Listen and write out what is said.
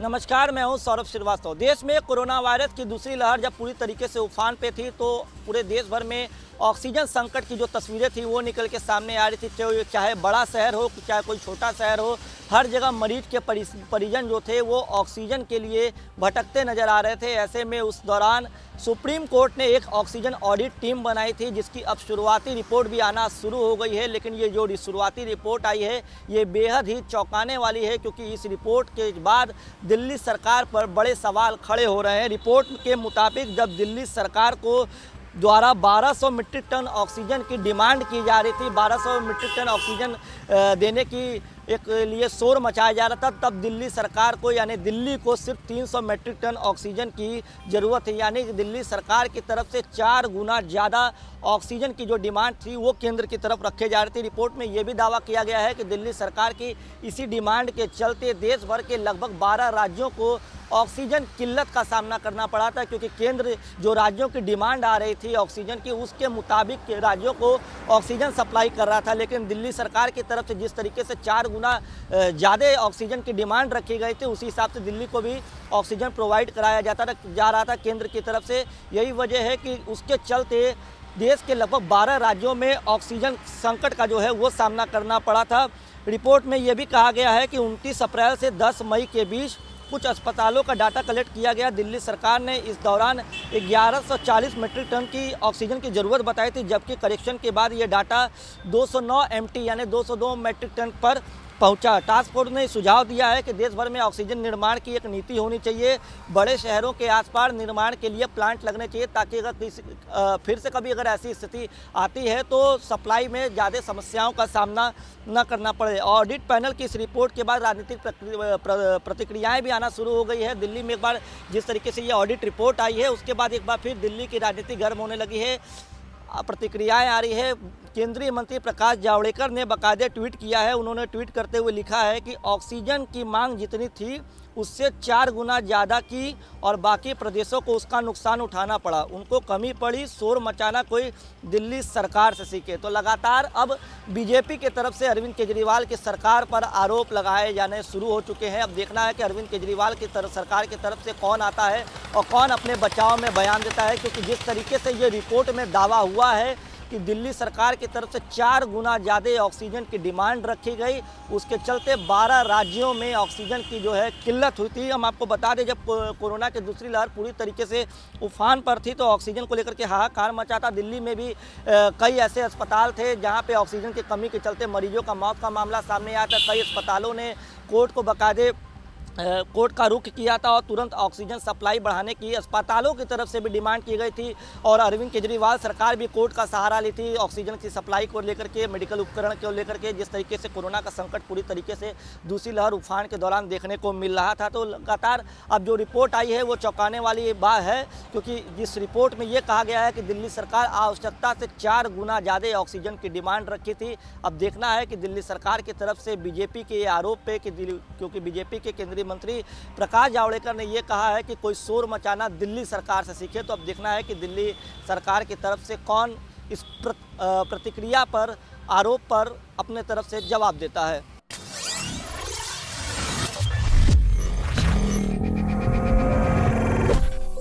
नमस्कार, मैं हूं सौरभ श्रीवास्तव। देश में कोरोना वायरस की दूसरी लहर जब पूरी तरीके से उफान पे थी तो पूरे देश भर में ऑक्सीजन संकट की जो तस्वीरें थी वो निकल के सामने आ रही थी। चाहे बड़ा शहर हो चाहे कोई छोटा शहर हो, हर जगह मरीज के परिजन जो थे वो ऑक्सीजन के लिए भटकते नजर आ रहे थे। ऐसे में उस दौरान सुप्रीम कोर्ट ने एक ऑक्सीजन ऑडिट टीम बनाई थी जिसकी अब शुरुआती रिपोर्ट भी आना शुरू हो गई है। लेकिन ये जो शुरुआती रिपोर्ट आई है ये बेहद ही चौंकाने वाली है, क्योंकि इस रिपोर्ट के बाद दिल्ली सरकार पर बड़े सवाल खड़े हो रहे हैं। रिपोर्ट के मुताबिक जब दिल्ली सरकार को द्वारा 1200 मीट्रिक टन ऑक्सीजन की डिमांड की जा रही थी, 1200 मीट्रिक टन ऑक्सीजन देने की एक लिए शोर मचाया जा रहा था, तब दिल्ली सरकार को यानी दिल्ली को सिर्फ 300 मीट्रिक टन ऑक्सीजन की ज़रूरत है। यानी कि दिल्ली सरकार की तरफ से 4 गुना ज़्यादा ऑक्सीजन की जो डिमांड थी वो केंद्र की तरफ रखे जा रही थी। रिपोर्ट में ये भी दावा किया गया है कि दिल्ली सरकार की इसी डिमांड के चलते देश भर के लगभग 12 राज्यों को ऑक्सीजन किल्लत का सामना करना पड़ा था, क्योंकि केंद्र जो राज्यों की डिमांड आ रही थी ऑक्सीजन की उसके मुताबिक राज्यों को ऑक्सीजन सप्लाई कर रहा था। लेकिन दिल्ली सरकार की तरफ से जिस तरीके से 4 गुना ज़्यादा ऑक्सीजन की डिमांड रखी गई थी, उसी हिसाब से दिल्ली को भी ऑक्सीजन प्रोवाइड कराया जा रहा था केंद्र की तरफ से। यही वजह है कि उसके चलते देश के लगभग 12 राज्यों में ऑक्सीजन संकट का जो है वो सामना करना पड़ा था। रिपोर्ट में ये भी कहा गया है कि 29 अप्रैल से 10 मई के बीच कुछ अस्पतालों का डाटा कलेक्ट किया गया। दिल्ली सरकार ने इस दौरान 1140 मीट्रिक टन की ऑक्सीजन की ज़रूरत बताई थी, जबकि करेक्शन के बाद ये डाटा 209 MT यानी 202 मीट्रिक टन पर पहुंचा। टास्क फोर्स ने सुझाव दिया है कि देश भर में ऑक्सीजन निर्माण की एक नीति होनी चाहिए। बड़े शहरों के आसपास निर्माण के लिए प्लांट लगने चाहिए, ताकि अगर फिर से कभी अगर ऐसी स्थिति आती है तो सप्लाई में ज़्यादा समस्याओं का सामना न करना पड़े। ऑडिट पैनल की इस रिपोर्ट के बाद राजनीतिक प्रतिक्रियाएं भी आना शुरू हो गई है। दिल्ली में एक बार जिस तरीके से ये ऑडिट रिपोर्ट आई है उसके बाद एक बार फिर दिल्ली की राजनीति गर्म होने लगी है, प्रतिक्रियाएं आ रही है। केंद्रीय मंत्री प्रकाश जावड़ेकर ने बाकायदे ट्वीट किया है। उन्होंने ट्वीट करते हुए लिखा है कि ऑक्सीजन की मांग जितनी थी उससे 4 गुना ज़्यादा की और बाकी प्रदेशों को उसका नुकसान उठाना पड़ा। उनको कमी पड़ी, शोर मचाना कोई दिल्ली सरकार से सीखे। तो लगातार अब बीजेपी की तरफ से अरविंद केजरीवाल की सरकार पर आरोप लगाए जाने शुरू हो चुके हैं। अब देखना है कि अरविंद केजरीवाल की सरकार की तरफ से कौन आता है और कौन अपने बचाव में बयान देता है, क्योंकि जिस तरीके से ये रिपोर्ट में दावा हुआ है कि दिल्ली सरकार की तरफ से 4 गुना ज़्यादा ऑक्सीजन की डिमांड रखी गई, उसके चलते 12 राज्यों में ऑक्सीजन की जो है किल्लत हुई थी। हम आपको बता दें, जब कोरोना की दूसरी लहर पूरी तरीके से उफान पर थी तो ऑक्सीजन को लेकर के हाहाकार मचा था। दिल्ली में भी कई ऐसे अस्पताल थे जहाँ पे ऑक्सीजन की कमी के चलते मरीजों का मौत का मामला सामने आया था। कई अस्पतालों ने कोर्ट का रुख किया था और तुरंत ऑक्सीजन सप्लाई बढ़ाने की अस्पतालों की तरफ से भी डिमांड की गई थी। और अरविंद केजरीवाल सरकार भी कोर्ट का सहारा ली थी ऑक्सीजन की सप्लाई को लेकर के, मेडिकल उपकरण को लेकर के। जिस तरीके से कोरोना का संकट पूरी तरीके से दूसरी लहर उफान के दौरान देखने को मिल रहा था, तो लगातार अब जो रिपोर्ट आई है वो चौंकाने वाली बात है, क्योंकि जिस रिपोर्ट में ये कहा गया है कि दिल्ली सरकार आवश्यकता से 4 गुना ज़्यादा ऑक्सीजन की डिमांड रखी थी। अब देखना है कि दिल्ली सरकार की तरफ से बीजेपी के आरोप पे कि क्योंकि बीजेपी के केंद्रीय मंत्री प्रकाश जावड़ेकर ने यह कहा है कि कोई शोर मचाना दिल्ली सरकार से सीखे, तो अब देखना है कि दिल्ली सरकार की तरफ से कौन इस प्रतिक्रिया पर, आरोप पर अपने तरफ से जवाब देता है।